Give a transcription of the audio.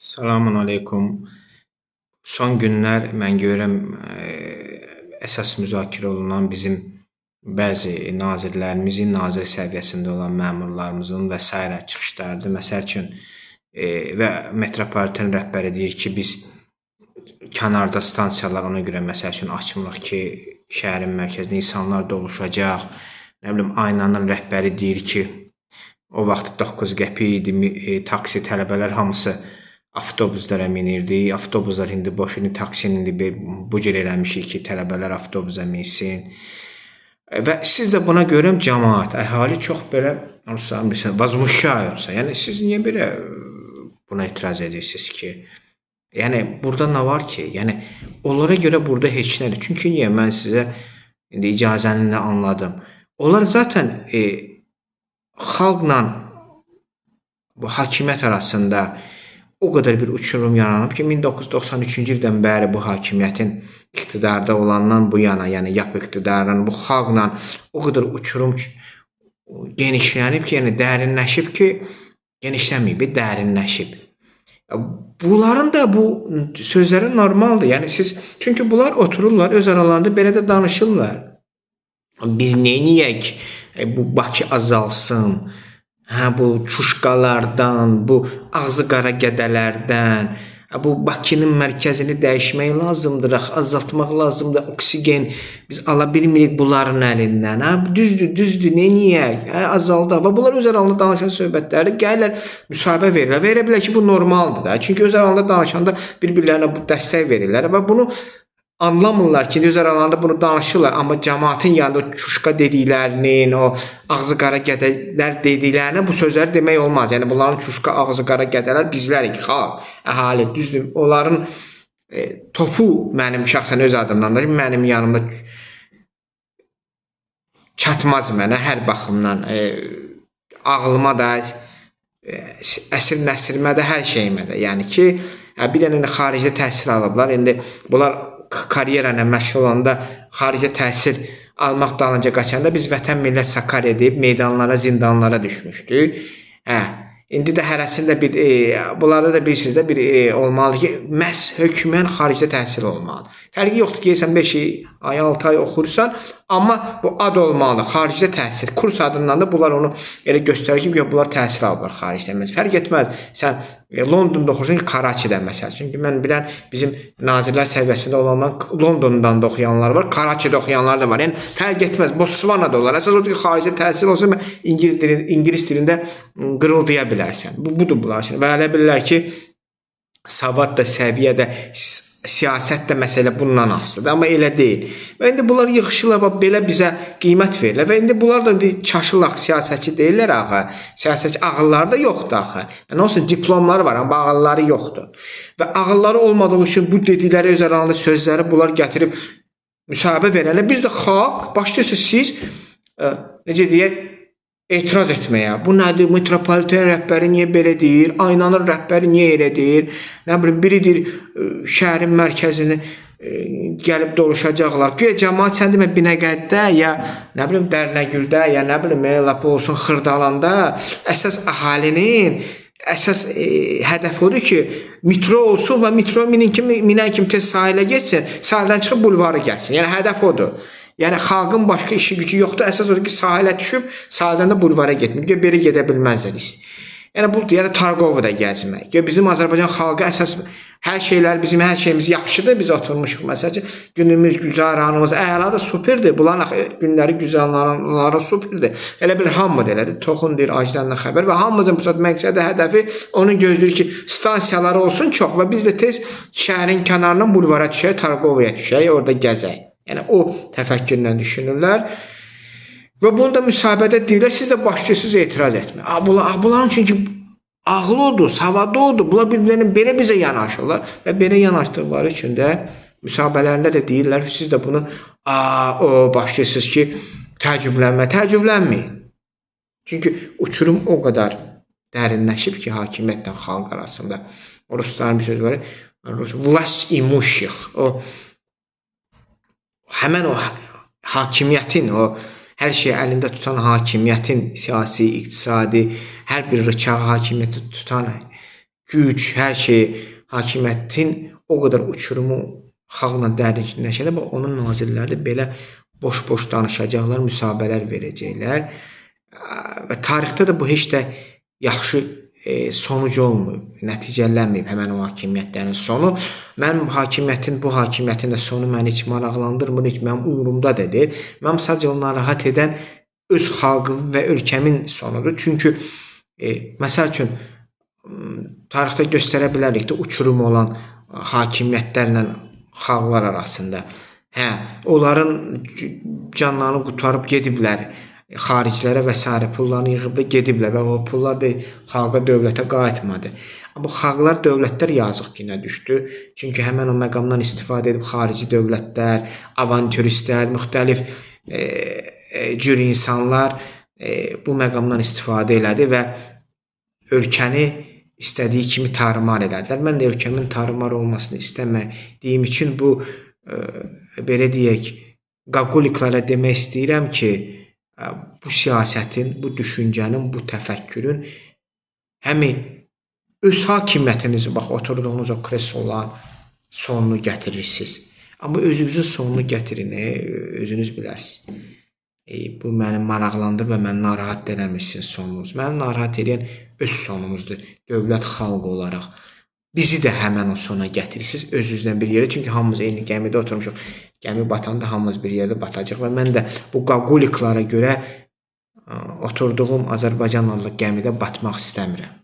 Selamun aleyküm. Son günlər mən görürəm əsas müzakirə olunan bizim bəzi nazirlərimizin, nazir səviyyəsində olan məmurlarımızın və s. çıxışlarıdır. Məsəl üçün və metropoliten rəhbəri deyir ki, biz kənarda stansiyalar ona görə məsəl üçün açmırıq ki, şəhərin mərkəzində insanlar doluşacaq. Nə bilim, Aynanın rəhbəri deyir ki, o vaxt 9 qəpik idi, taksi tələbələr hamısı avtobuslara minirdi. Avtobuslar indi boş idi. Taksinin indi bu cür eləmişik ki, tələbələr avtobusa minsin. Və siz də buna görə cəmaət, əhali çox belə vazmuşayırsa, yəni siz niyə belə buna etiraz edirsiniz ki? Yəni burada nə var ki? Yəni onlara görə burada heç nədir. Çünki niyə mən sizə indi icazəni də anladım. Onlar zaten xalqla bu hakimiyyət arasında o qədər bir uçurum yaranıb ki, 1993-cü ildən bəri bu hakimiyyətin iqtidarda olandan bu yana, yəni yap iqtidarın bu xalqla o qədər uçurum genişlənib ki, yəni dərinləşib ki, genişlənməyib, dərinləşib. Bunların da bu sözləri normaldır. Yəni siz, çünki bunlar otururlar, öz aralarında belə də danışırlar. Biz neyniyək? Bu Bakı azalsın. Bu çuşqalardan, bu ağzı qara gədələrdən, bu Bakının mərkəzini dəyişmək lazımdır, azaltmaq lazımdır, oksigen biz ala bilmirik bunların əlindən. Düzdür, neyniyək? Azaldı. Və bunlar öz aralarında danışan söhbətləri gəlirlər, müsahibə verirlər. Verə bilər ki, bu normaldır da. Çünki öz aralarında danışanda bir-birlərinə bu dəstək verirlər və bunu anlamırlar ki, öz aralarında bunu danışırlar, amma cəmaətin yanında o çuşqa dediklərinin, o ağzı qara gədələr dediklərinə bu sözləri demək olmaz. Yəni bunların çuşqa, ağzı qara gədələr bizlərik, xalq, əhali, düzdür. Onların topu mənim şəxsən öz adımdan da mənim yanımda çatmaz mənə hər baxımdan. Ağlıma da, əsir nəsrimə də, hər şeyimə də. Yəni ki, bir dənə xaricdə təhsil alıblar. İndi bunlar karyera ilə məşğul olanda xaricə təhsil almaq dalınca qaçanda biz vətən millət Sakarya deyib meydanlara, zindanlara düşmüşdük. İndi də hərəsində bir, bunlarda da bilirsiniz də bir olmalı ki, məhz hökmən xaricdə təhsil olmalı. Fərqi yoxdur ki, sən 5 ay, 6 ay oxursan, amma bu ad olmalı, xaricdə təhsil. Kurs adından da bunlar onu elə göstərir ki, bunlar təhsil alırlar xaricdə. Fərq etməz, sən Londonda oxursan ki, Karachidə məsəl. Çünki mən bilən bizim nazirlər səviyyəsində olanlar Londondan da oxuyanlar var, Karachidə oxuyanlar da var. Yəni fərq etməz, Botswanada olar. Əsas odur ki, xaricdə təhsil olsa ingilis dilində qırıldaya bilərsən. Budur bunlar. Və elə bilirlər ki, savad da, səviyyə də, siyasət də məsələ bundan asılıdır, amma elə deyil. Və indi bunlar yığışırlar, belə bizə qiymət verirlər və indi bunlar da çaşırlar, siyasətçi deyirlər axı, siyasətçi ağılları da yoxdur axı. Yəni olsun, diplomları var, amma ağılları yoxdur. Və ağılları olmadığı üçün bu dedikləri öz aralarında sözləri bunlar gətirib müsahibə verənlər, biz də xalq, başlayırsınız siz, necə deyək, etiraz etməyə. Bu nədir? Metropoliten rəhbəri niyə belə deyir? Aynanın rəhbəri niyə elə deyir? Nə bilim, biridir şəhərin mərkəzini gəlib doluşacaqlar. Güya cəmaət sən demə Binəqədidə, ya nə bilim Dərnəgüldə, ya nə bilim lap olsun Xırdalanda əsas əhalinin əsas hədəf odur ki, metro olsun və metro minən kimi tez sahilə geçsin, sahildən çıxıb bulvarı gəlsin. Yəni hədəf odur. Yəni xalqın başqa işi gücü yoxdur. Əsas odur ki, sahilə düşüb, sahildən də bulvara getmir. Belə gedə bilməzlər. Yəni bu ya da Targovda gəzmək. Bizim Azərbaycan xalqı əsas hər şeylər, bizim hər şeyimiz yaxşıdır. Biz oturmuşuq məsələn, günümüz, güzəranımız əladır, superdir. Bunların günləri, güzəranları superdir. Elə bir hamı da elədir. Toxun deyir, acdandan xəbər və hamımızın bu saat məqsədi, hədəfi onun gözləyir ki, stansiyaları olsun çox və biz də tez şəhərin kənarından bulvara düşək, Targovaya düşək, orada gəzək. Yəni o təfəkkürlə düşünürlər. Və bunu da müsahibədə deyirlər, siz də başlayırsınız etiraz etmək. Bunların çünki ağlı odur, savadı odur. Bunlar bir-birlərinə belə bizə yanaşırlar və belə yanaşdıqları üçün də müsahibələrində də deyirlər, siz də bunu başlayırsınız ki, təəccüblənməyin. Çünki uçurum o qədər dərinləşib ki, hakimiyyətlə xalq arasında. Rusların bir sözü var, vlast imущих, həmən o hakimiyyətin, o hər şeyi əlində tutan hakimiyyətin, siyasi, iqtisadi, hər bir rıçağı hakimiyyəti tutan güc, hər şey, hakimiyyətin o qədər uçurumu xalqla dərinləşəndə onun nazirləri belə boş-boş danışacaqlar, müsahibələr verəcəklər. Və tarixdə də bu heç də yaxşı sonuc olmayıb, nəticələnməyib həmən o hakimiyyətlərin sonu. Mənim bu hakimiyyətin də sonu məni heç maraqlandırmır, heç mənim umurumda da deyil. Mənim sadəcə onu narahat edən öz xalqım və ölkəmin sonudur. Çünki məsəl üçün tarixdə göstərə bilərik də uçurum olan hakimiyyətlərlə xalqlar arasında. Onların canlarını qurtarıb gediblər. Xaricilərə və s. pullarını yığıb da gediblər və o pullar da xalqa, dövlətə qayıtmadı. Bu xalqlar, dövlətlər yazıq günə düşdü. Çünki həmən o məqamdan istifadə edib xarici dövlətlər, avantüristlər, müxtəlif cür insanlar bu məqamdan istifadə elədi və ölkəni istədiyi kimi tarımar elədilər. Mən də ölkəmin tarımar olmasını istəmədiyim üçün bu belə deyək, qaqoliklara demək istəyirəm ki, bu siyasətin, bu düşüncənin, bu təfəkkürün həmi öz hakimiyyətinizi, bax, oturduğunuz o kresloların sonunu gətirirsiniz. Amma özünüzün sonunu gətirin, özünüz bilərsiniz. Bu məni maraqlandır və məni narahat eləmir sizin sonunuz. Məni narahat edən öz sonumuzdur, dövlət, xalq olaraq. Bizi də həmən o sona gətirirsiniz özünüzlə bir yerə. Çünki hamımız eyni gəmidə oturmuşuq. Gəmi batanda hamımız bir yerdə batacaq və mən də bu qaqoliklara görə oturduğum Azərbaycan adlı gəmidə batmaq istəmirəm.